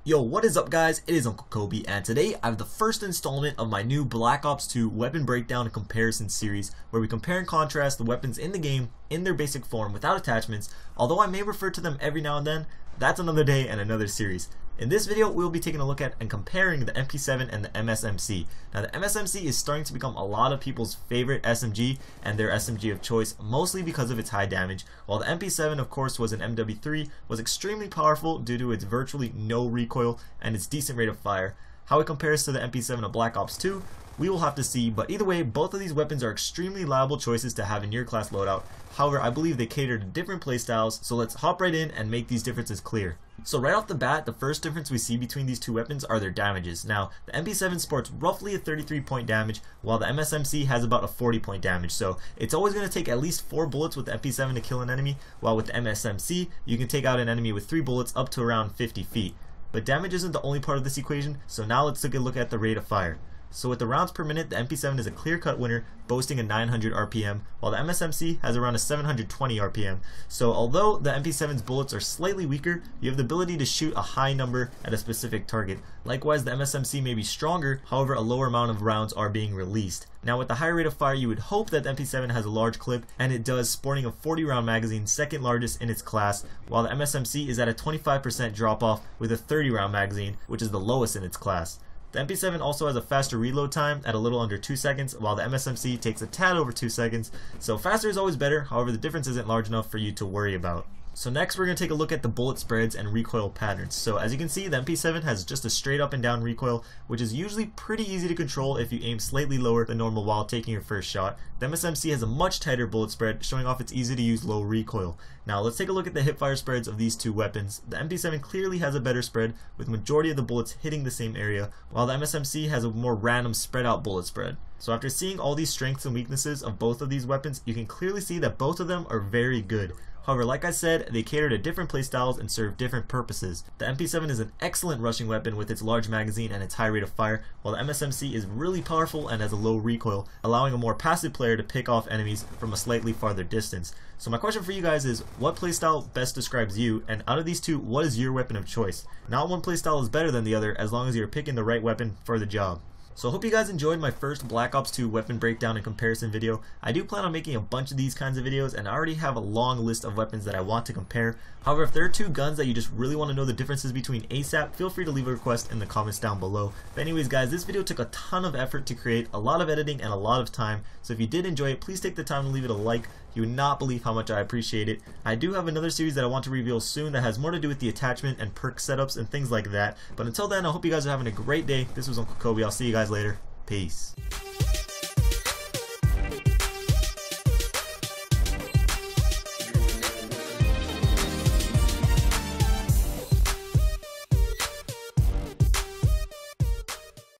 Yo, what is up guys? It is Uncle Kobe, and today I have the first installment of my new Black Ops 2 weapon breakdown and comparison series, where we compare and contrast the weapons in the game in their basic form without attachments. Although I may refer to them every now and then, that's another day and another series. In this video, we'll be taking a look at and comparing the MP7 and the MSMC. Now, the MSMC is starting to become a lot of people's favorite SMG and their SMG of choice, mostly because of its high damage, while the MP7, of course, was an MW3, was extremely powerful due to its virtually no recoil and its decent rate of fire. How it compares to the MP7 of Black Ops 2, we will have to see, but either way, both of these weapons are extremely liable choices to have in your class loadout. However, I believe they cater to different playstyles, so let's hop right in and make these differences clear. So right off the bat, the first difference we see between these two weapons are their damages. Now, the MP7 sports roughly a 33 point damage, while the MSMC has about a 40 point damage, so it's always going to take at least 4 bullets with the MP7 to kill an enemy, while with the MSMC, you can take out an enemy with 3 bullets up to around 50 feet. But damage isn't the only part of this equation, so now let's take a look at the rate of fire. So with the rounds per minute, the MP7 is a clear-cut winner, boasting a 900 RPM, while the MSMC has around a 720 RPM. So although the MP7's bullets are slightly weaker, you have the ability to shoot a high number at a specific target. Likewise, the MSMC may be stronger, however a lower amount of rounds are being released. Now with the high rate of fire, you would hope that the MP7 has a large clip, and it does, sporting a 40 round magazine, second largest in its class, while the MSMC is at a 25% drop off with a 30 round magazine, which is the lowest in its class. The MP7 also has a faster reload time at a little under 2 seconds, while the MSMC takes a tad over 2 seconds, so faster is always better, however the difference isn't large enough for you to worry about. So next we're going to take a look at the bullet spreads and recoil patterns. So as you can see, the MP7 has just a straight up and down recoil, which is usually pretty easy to control if you aim slightly lower than normal while taking your first shot. The MSMC has a much tighter bullet spread, showing off its easy to use low recoil. Now let's take a look at the hipfire spreads of these two weapons. The MP7 clearly has a better spread, with majority of the bullets hitting the same area, while the MSMC has a more random spread out bullet spread. So after seeing all these strengths and weaknesses of both of these weapons, you can clearly see that both of them are very good. However, like I said, they cater to different playstyles and serve different purposes. The MP7 is an excellent rushing weapon with its large magazine and its high rate of fire, while the MSMC is really powerful and has a low recoil, allowing a more passive player to pick off enemies from a slightly farther distance. So my question for you guys is, what playstyle best describes you, and out of these two, what is your weapon of choice? Not one playstyle is better than the other, as long as you're picking the right weapon for the job. So I hope you guys enjoyed my first Black Ops 2 weapon breakdown and comparison video. I do plan on making a bunch of these kinds of videos, and I already have a long list of weapons that I want to compare. However, if there are two guns that you just really want to know the differences between ASAP, feel free to leave a request in the comments down below. But anyways guys, this video took a ton of effort to create, a lot of editing and a lot of time, so if you did enjoy it, please take the time to leave it a like. You would not believe how much I appreciate it. I do have another series that I want to reveal soon that has more to do with the attachment and perk setups and things like that. But until then, I hope you guys are having a great day. This was Uncle Kobe. I'll see you guys later. Peace.